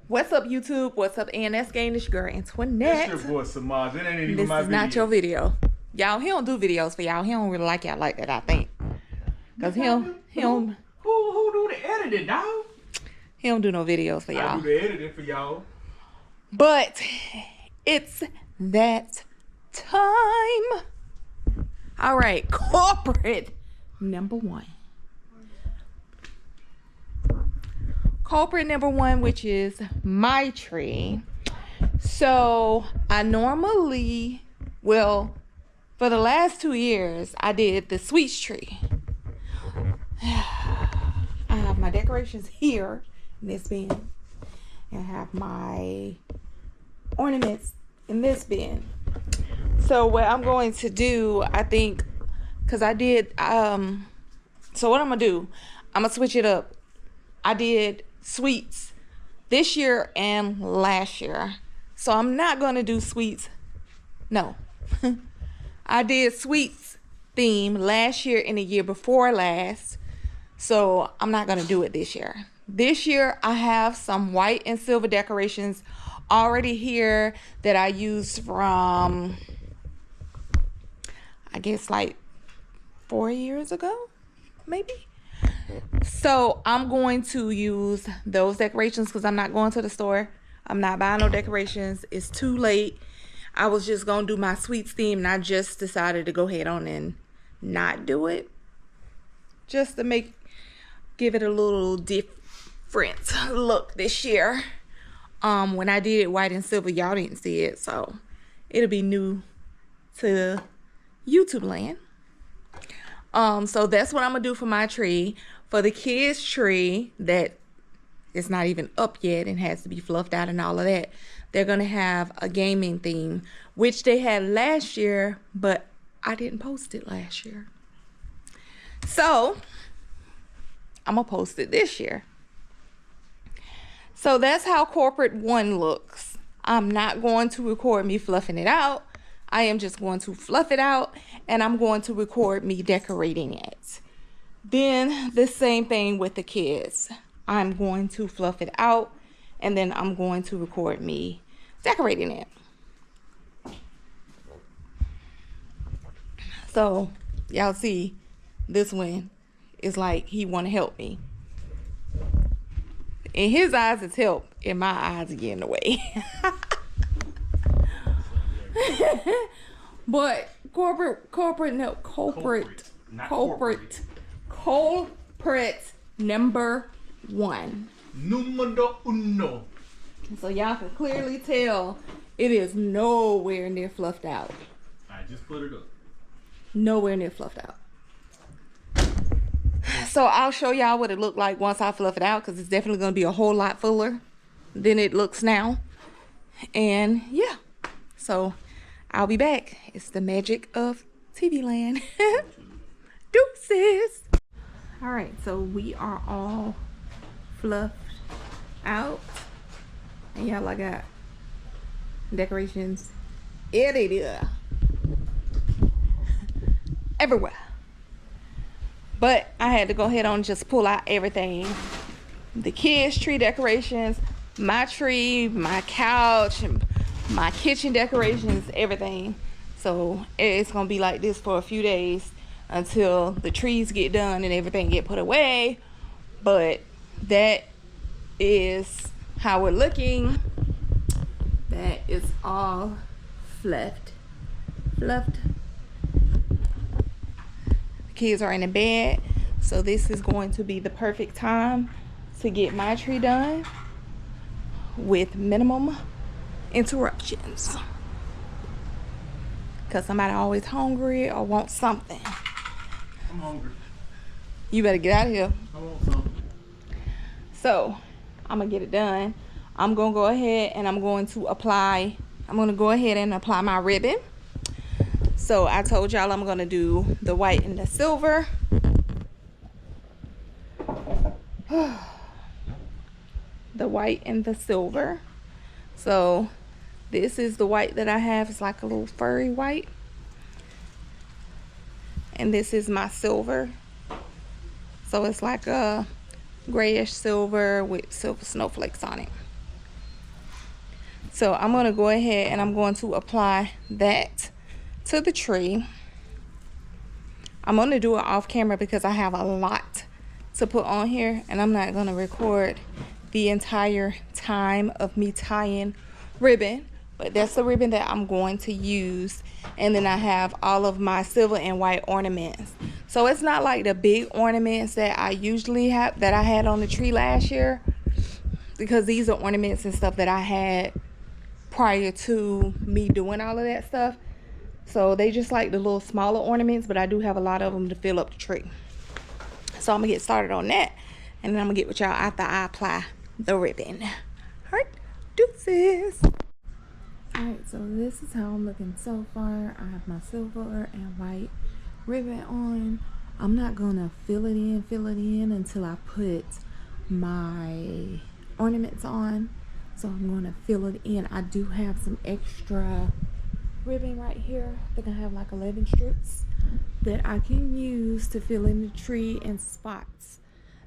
What's up, YouTube? What's up, ANS Gang? It's your girl Antoinette. It's your boy Samaj. It ain't even This my is video. not your video. Y'all, he don't do videos for y'all. He don't really like y'all like that, I think. Cause he don't Who do the editing, dog? he don't do no videos for I y'all. do the editing for y'all. But it's that time. All right, corporate number one. Culprit number one, which is my tree. So I normally, well, for the last 2 years, I did the sweets tree. I have my decorations here in this bin, and I have my ornaments in this bin. So what I'm going to do, I think, because I did, so what I'm gonna do, I'm gonna switch it up. I did sweets this year and last year, so I'm not gonna do sweets. No. I did sweets theme last year and the year before last, so I'm not gonna do it this year. This year I have some white and silver decorations already here that I used from, I guess, like 4 years ago, maybe. So I'm going to use those decorations because I'm not going to the store. I'm not buying no decorations. It's too late. I was just going to do my sweets theme, and I just decided to go ahead on and not do it. Just to give it a little different look this year. When I did it white and silver, y'all didn't see it. So it'll be new to YouTube land. So that's what I'm gonna do for my tree. For the kids' tree that is not even up yet and has to be fluffed out and all of that, they're gonna have a gaming theme, which they had last year, but I didn't post it last year. So I'm gonna post it this year. So that's how corporate one looks. I'm not going to record me fluffing it out. I am just going to fluff it out, and I'm going to record me decorating it. Then the same thing with the kids. I'm going to fluff it out, and then I'm going to record me decorating it. So y'all see, this one is like he want to help me. In his eyes, it's help. In my eyes, it get in the way. But culprit number one. Numero uno. So y'all can clearly tell it is nowhere near fluffed out. I just put it up. Nowhere near fluffed out. So I'll show y'all what it looked like once I fluff it out, because it's definitely going to be a whole lot fuller than it looks now. And yeah, so I'll be back. It's the magic of TV land. Deuces. All right, so we are all fluffed out, and y'all, I got decorations everywhere. But I had to go ahead and just pull out everything. The kids' tree decorations, my tree, my couch, and my kitchen decorations, everything. So it's gonna be like this for a few days until the trees get done and everything get put away. But that is how we're looking. That is all fluffed. The kids are in the bed, so this is going to be the perfect time to get my tree done with minimum interruptions, because somebody always hungry or wants something. I'm hungry. You better get out of here. I want something. So I'm gonna get it done. I'm gonna go ahead and I'm gonna go ahead and apply my ribbon. So I told y'all I'm gonna do the white and the silver. The white and the silver. So this is the white that I have. It's like a little furry white. And this is my silver. So it's like a grayish silver with silver snowflakes on it. So I'm going to go ahead and I'm going to apply that to the tree. I'm going to do it off camera because I have a lot to put on here, and I'm not going to record the entire time of me tying ribbon, but that's the ribbon that I'm going to use. And then I have all of my silver and white ornaments. So it's not like the big ornaments that I usually have, that I had on the tree last year, because these are ornaments and stuff that I had prior to me doing all of that stuff. So they just like the little smaller ornaments, but I do have a lot of them to fill up the tree. So I'm gonna get started on that, and then I'm gonna get with y'all after I apply the ribbon. All right, deuces. All right, so this is how I'm looking so far. I have my silver and white ribbon on. I'm not gonna fill it in until I put my ornaments on. So I'm gonna fill it in. I do have some extra ribbon right here. I think I have like 11 strips that I can use to fill in the tree in spots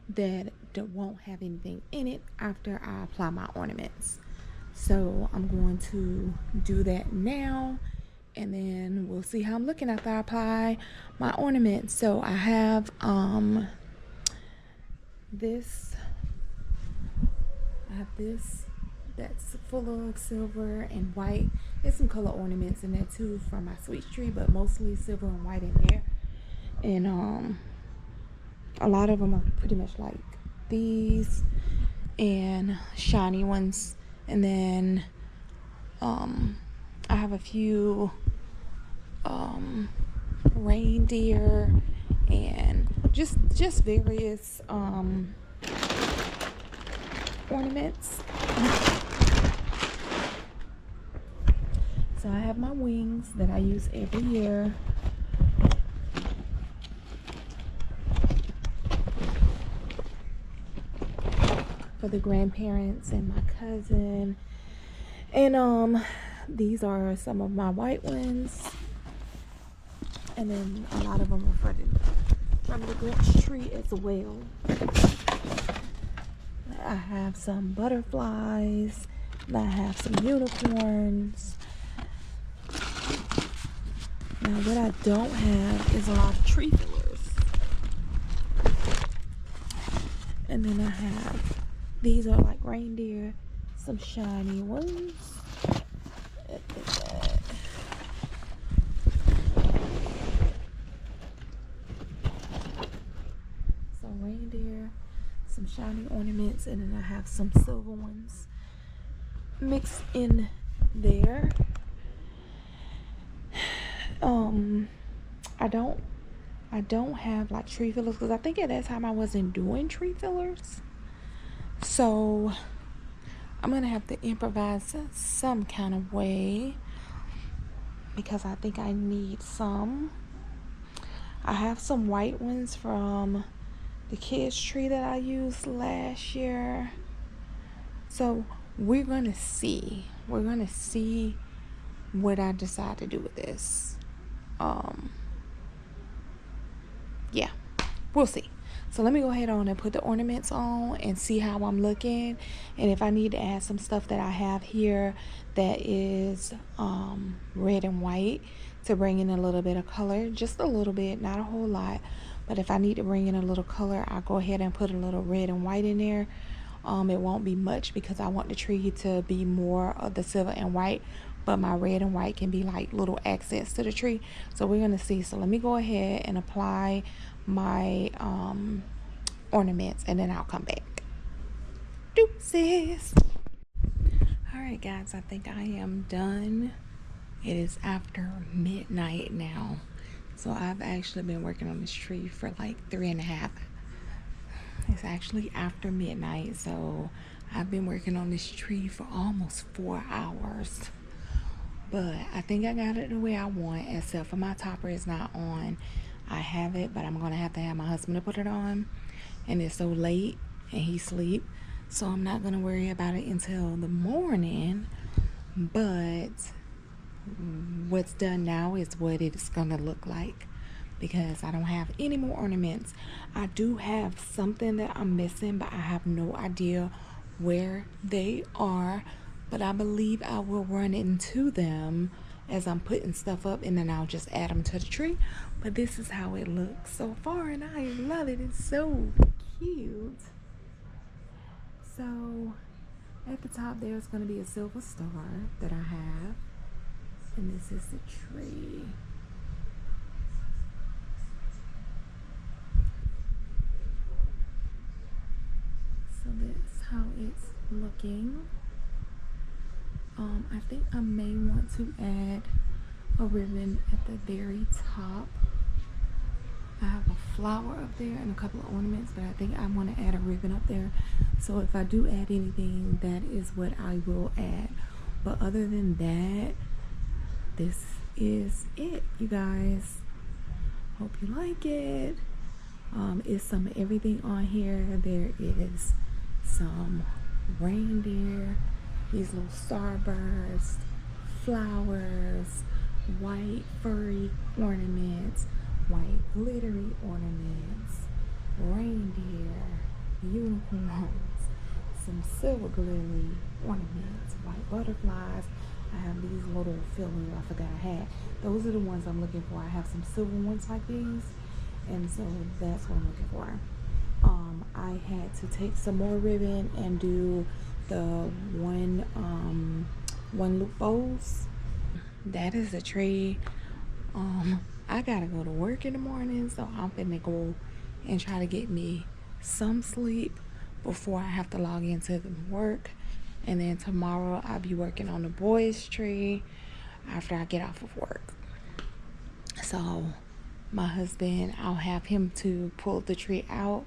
that won't have anything in it after I apply my ornaments. So I'm going to do that now, and then we'll see how I'm looking after I apply my ornaments. So I have this that's full of silver and white. There's some color ornaments in there too from my sweet tree, but mostly silver and white in there. And a lot of them are pretty much like these and shiny ones. And then I have a few reindeer and just various ornaments. So I have my wings that I use every year. For the grandparents and my cousin. And these are some of my white ones. And then a lot of them are from the Grinch tree as well. I have some butterflies. And I have some unicorns. Now what I don't have is a lot of tree fillers. And then I have, these are like reindeer, some shiny ones. Some reindeer, some shiny ornaments, and then I have some silver ones mixed in there. I don't have like tree fillers because I think at that time I wasn't doing tree fillers. So I'm gonna have to improvise some kind of way because I think I need some. I have some white ones from the kids tree that I used last year. So we're gonna see what I decide to do with this. Yeah, we'll see. So let me go ahead on and put the ornaments on and see how I'm looking, and if I need to add some stuff that I have here that is red and white to bring in a little bit of color, just a little bit, not a whole lot, but if I need to bring in a little color, I'll go ahead and put a little red and white in there. It won't be much because I want the tree to be more of the silver and white, but my red and white can be like little accents to the tree. So we're gonna see. So let me go ahead and apply my ornaments, and then I'll come back. Deuces. All right guys, I think I am done. It is after midnight now, so I've actually been working on this tree for like 3.5. It's actually after midnight, so I've been working on this tree for almost 4 hours. But I think I got it the way I want, except for my topper is not on. I have it, but I'm gonna have to have my husband to put it on, and it's so late and he sleep, so I'm not gonna worry about it until the morning. But what's done now is what it's gonna look like, because I don't have any more ornaments. I do have something that I'm missing, but I have no idea where they are. but I believe I will run into them as I'm putting stuff up, and then I'll just add them to the tree. But this is how it looks so far, and I love it. It's so cute. So at the top there's going to be a silver star that I have, and this is the tree. So that's how it's looking. I think I may want to add a ribbon at the very top. I have a flower up there and a couple of ornaments, but I think I want to add a ribbon up there. So if I do add anything, that is what I will add. But other than that, this is it, you guys. Hope you like it. It's some of everything on here. There is some reindeer, these little starbursts, flowers, white furry ornaments, white glittery ornaments, reindeer, unicorns, some silver glittery ornaments, white butterflies. I have these little fillers I forgot I had. Those are the ones I'm looking for. I have some silver ones like these, and so that's what I'm looking for. I had to take some more ribbon and do the one loop bows. That is the tree. I gotta go to work in the morning, so I'm finna go and try to get me some sleep before I have to log into the work. And then tomorrow I'll be working on the boys tree after I get off of work. So my husband, I'll have him to pull the tree out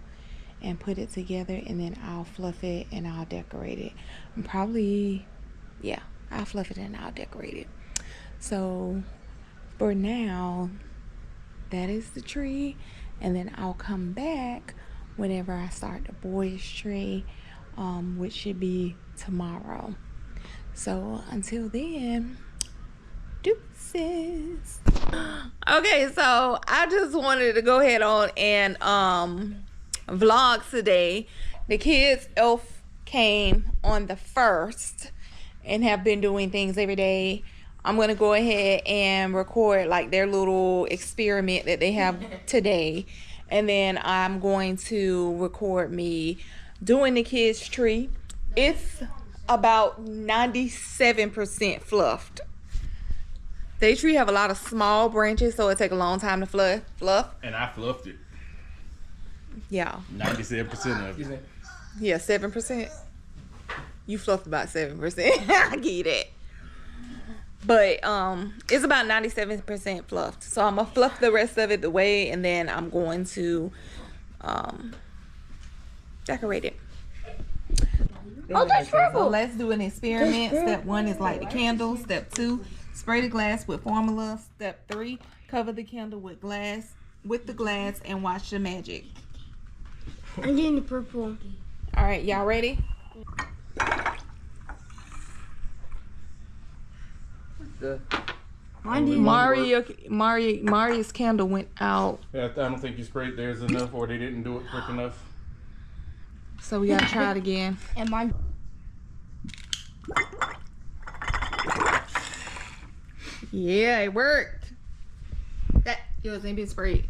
and put it together, and then I'll fluff it and I'll decorate it. I'll fluff it and I'll decorate it. So for now, that is the tree, and then I'll come back whenever I start the boys tree, which should be tomorrow. So until then, deuces. Okay, so I just wanted to go ahead on and vlog today. The kids' elf came on the 1st and have been doing things every day. I'm gonna go ahead and record like their little experiment that they have today, and then I'm going to record me doing the kids' tree. It's about 97% fluffed. They tree have a lot of small branches, so it take a long time to fluff. And I fluffed it. Yeah. 97% of it. Yeah, 7%. You fluffed about 7%. I give you that. But it's about 97% fluffed. So I'm gonna fluff the rest of it the way, and then I'm going to decorate it. Oh, that's trouble. So let's do an experiment. Step 1 is light the candle. Step 2, spray the glass with formula. Step 3, cover the candle with the glass and watch the magic. I'm getting the purple. All right, y'all ready? Maria's candle went out. Yeah, I don't think you sprayed theirs enough, or they didn't do it quick enough. So we gotta try it again. And mine. Yeah, it worked. That yours ain't been sprayed.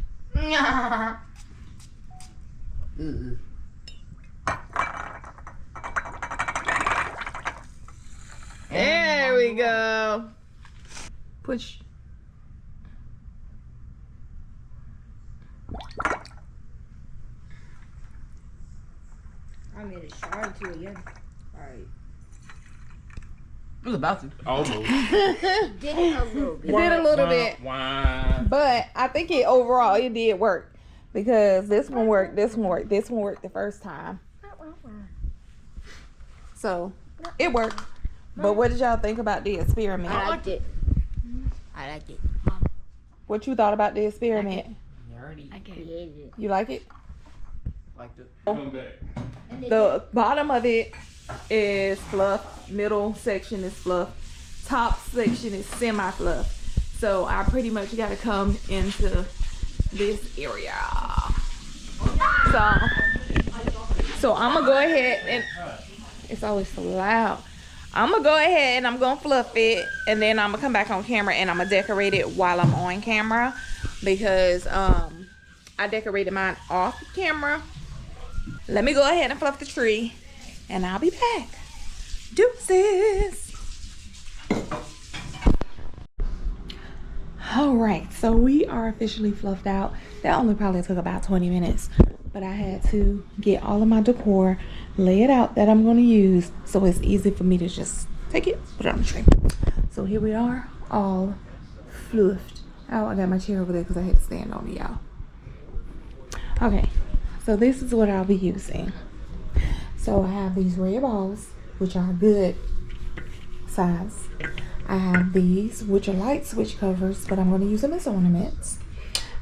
There we go. Push. I made a shard too again. Alright. It was about to. Almost. Did it a little bit. It did a little bit. Why? But I think overall it did work, because this one worked, this one worked, this one worked the first time. So it worked. But what did y'all think about the experiment? I liked it. I liked it. What you thought about the experiment? I hated it. You like it? Liked it. Come back. The bottom of it is fluff, middle section is fluff, top section is semi-fluff. So I pretty much got to come into this area. So I'm gonna go ahead and it's always so loud. I'm gonna go ahead and I'm gonna fluff it, and then I'm gonna come back on camera and I'm gonna decorate it while I'm on camera, because I decorated mine off camera. Let me go ahead and fluff the tree, and I'll be back. Deuces. All right, so we are officially fluffed out. That only probably took about 20 minutes, but I had to get all of my decor, lay it out that I'm going to use, so it's easy for me to just take it, put it on the tree. So here we are, all fluffed. Oh, I got my chair over there because I had to stand on it, y'all. Okay, so this is what I'll be using. So I have these red balls, which are good size. I have these, which are light switch covers, but I'm going to use them as ornaments.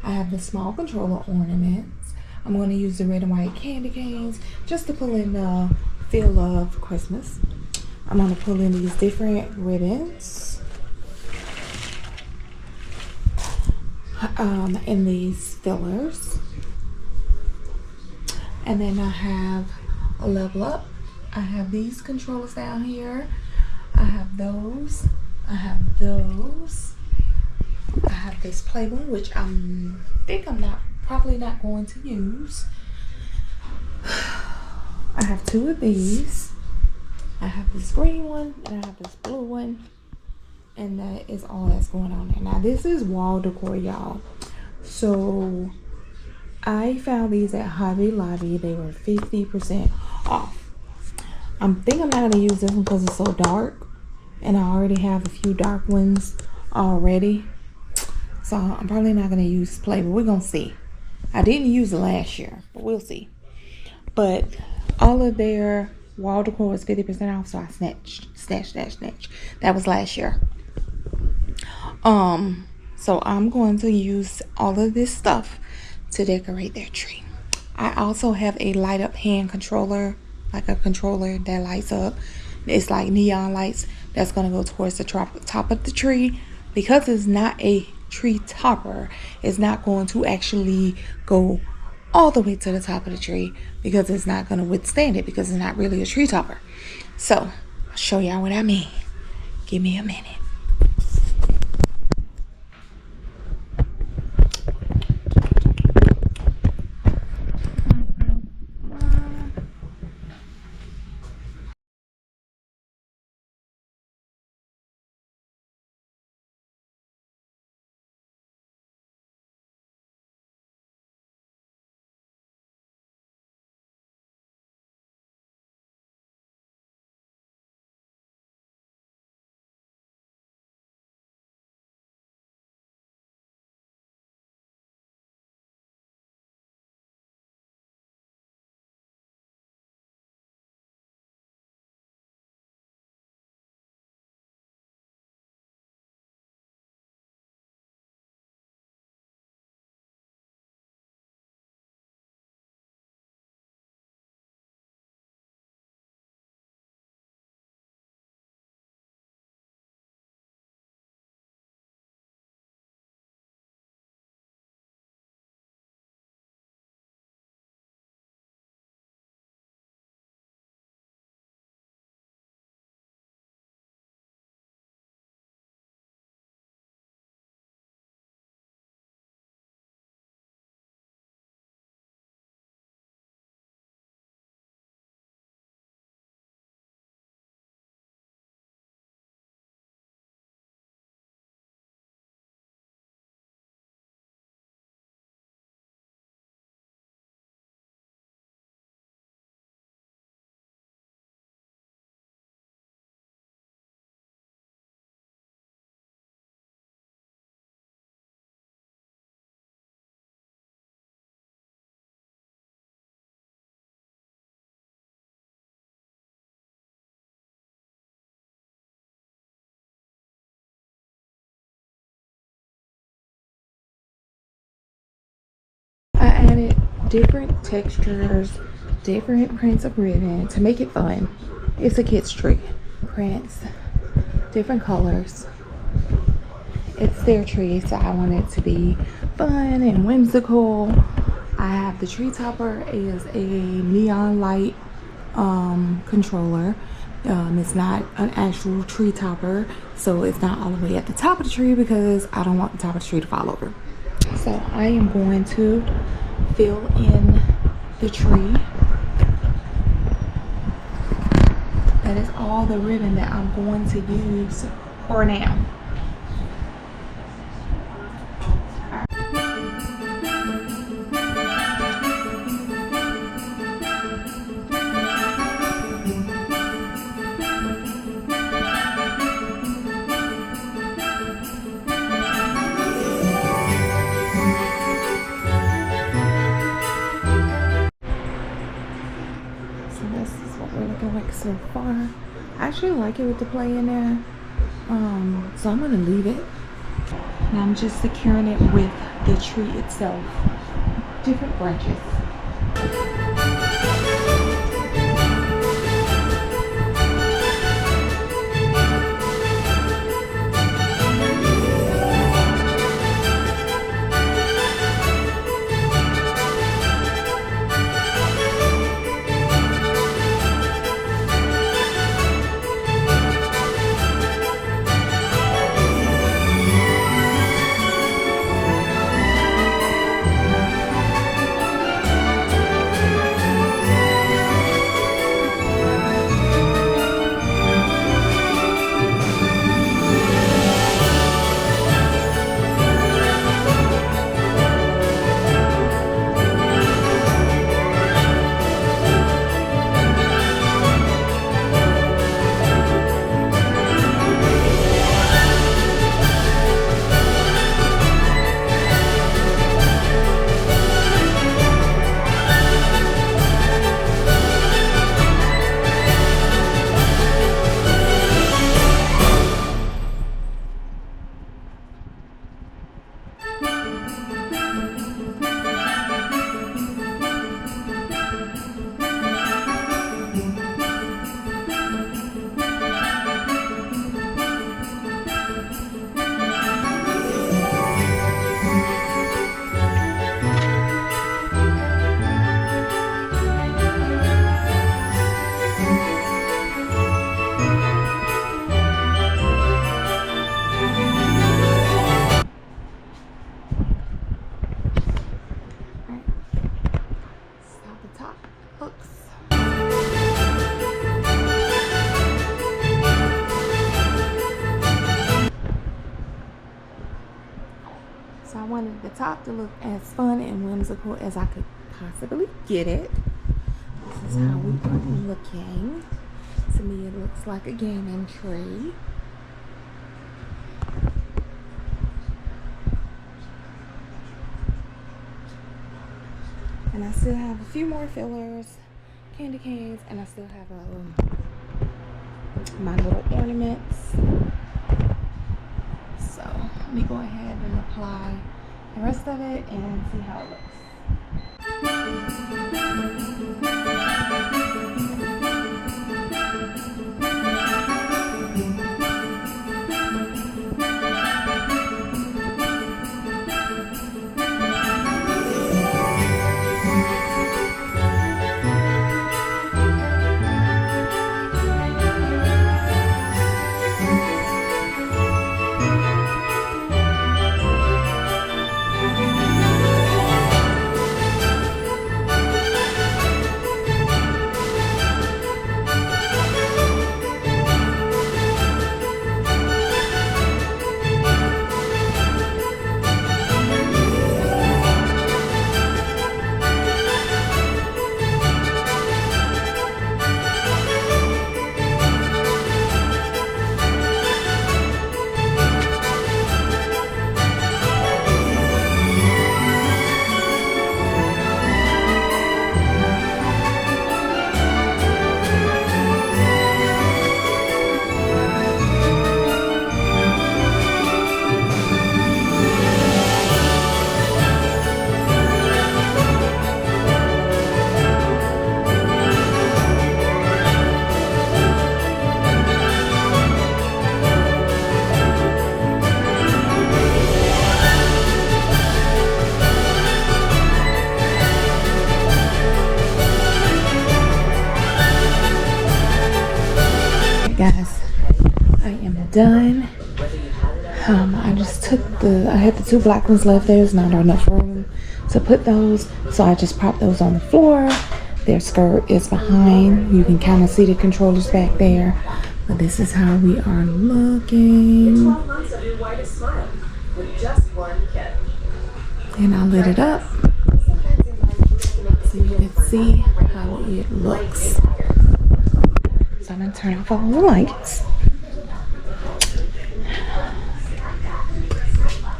I have the small controller ornaments. I'm going to use the red and white candy canes just to pull in the feel of Christmas. I'm going to pull in these different ribbons. And these fillers. And then I have a level up. I have these controllers down here. I have those. I have those. I have this playboy, which I think I'm probably not going to use. I have two of these. I have this green one and I have this blue one, and that is all that's going on there. Now this is wall decor, y'all. So I found these at Hobby Lobby. They were 50% off. I think I'm not gonna use this one because it's so dark, and I already have a few dark ones already, so I'm probably not gonna use play, but we're gonna see. I didn't use it last year, but we'll see. But all of their wall decor was 50% off, so I snatched. That was last year. So I'm going to use all of this stuff to decorate their tree. I also have a light up hand controller, like a controller that lights up. It's like neon lights that's going to go towards the top of the tree. Because it's not a tree topper, it's not going to actually go all the way to the top of the tree, because it's not going to withstand it, because it's not really a tree topper. So I'll show y'all what I mean. Give me a minute. I added different textures, different prints of ribbon to make it fun. It's a kid's tree. Prints, different colors. It's their tree, so I want it to be fun and whimsical. I have the tree topper is a neon light controller. It's not an actual tree topper, so it's not all the way at the top of the tree because I don't want the top of the tree to fall over. So I am going to fill in the tree. That is all the ribbon that I'm going to use for now. So far, I actually like it with the play in there, so I'm gonna leave it. Now I'm just securing it with the tree itself, different branches. So I wanted the top to look as fun and whimsical as I could possibly get it. This is how we are looking. To me, it looks like a gaming tree. And I still have a few more fillers, candy canes, and I still have my little ornaments. So let me go ahead and apply the rest of it and see how it looks. I am done. I just took I had the 2 black ones left. There's not enough room to put those, so I just propped those on the floor. Their skirt is behind. You can kind of see the controllers back there. But this is how we are looking. And I lit it up so you can see how it looks. So I'm gonna turn off all the lights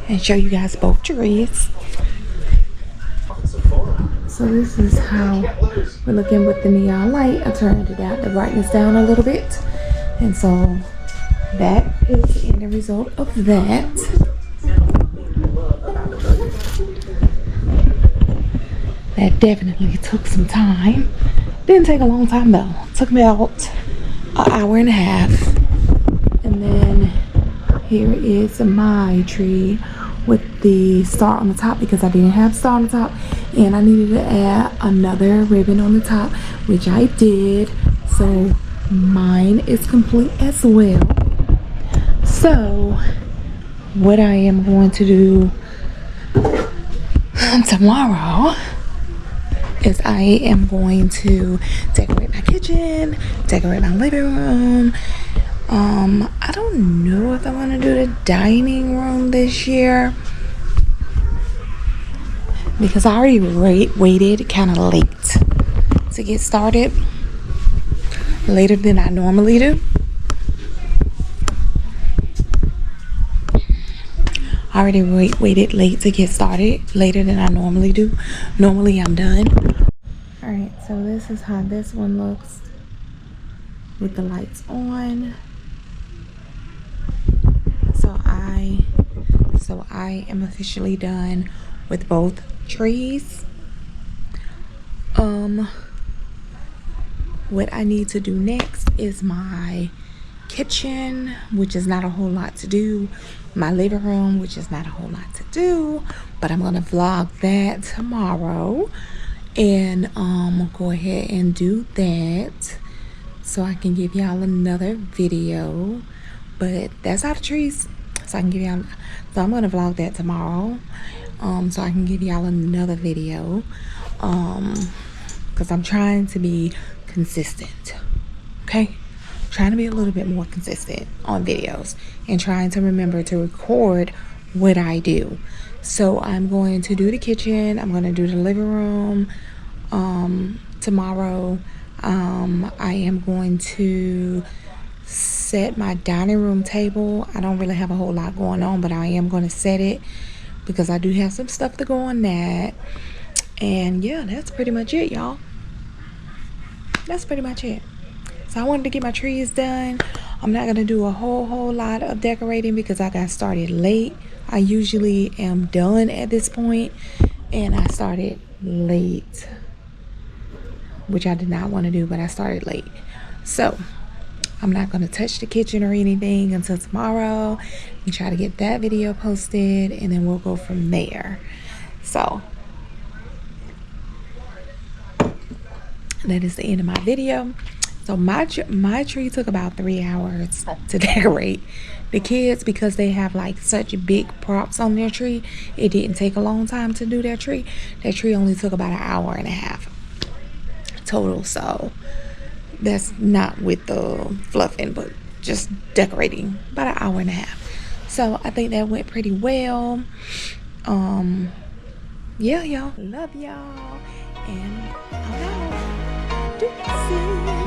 and show you guys both trees. So this is how we're looking with the neon light. I turned it down, the brightness down a little bit. And so that is the end result of that. That definitely took some time. Didn't take a long time though. Took me about an hour and a half. And then here is my tree with the star on the top because I didn't have star on the top, and I needed to add another ribbon on the top, which I did. So mine is complete as well. So what I am going to do tomorrow is I am going to decorate my kitchen, decorate my living room. I don't know if I want to do the dining room this year because I already waited kind of late to get started, later than I normally do. I already waited late to get started, later than I normally do. Normally I'm done. Alright, so this is how this one looks with the lights on. So I am officially done with both trees. What I need to do next is my kitchen, which is not a whole lot to do. My living room, which is not a whole lot to do, but I'm gonna vlog that tomorrow and go ahead and do that so I can give y'all another video. But that's all the trees, so I can give y'all, so I'm gonna vlog that tomorrow so I can give y'all another video because I'm trying to be consistent, okay? Trying to be a little bit more consistent on videos and trying to remember to record what I do. So I'm going to do the kitchen, I'm going to do the living room tomorrow. I am going to set my dining room table. I don't really have a whole lot going on, but I am going to set it because I do have some stuff to go on that. And yeah, that's pretty much it, y'all. That's pretty much it. So I wanted to get my trees done. I'm not gonna do a whole lot of decorating because I got started late. I usually am done at this point, and I started late, which I did not want to do, but I started late. So I'm not gonna touch the kitchen or anything until tomorrow and try to get that video posted, and then we'll go from there. So that is the end of my video. So my tree took about 3 hours to decorate. The kids, because they have like such big props on their tree, it didn't take a long time to do their tree. Their tree only took about an hour and a half total. So that's not with the fluffing, but just decorating, about an hour and a half. So I think that went pretty well. Yeah, y'all, love y'all, and I'm out. Deuces.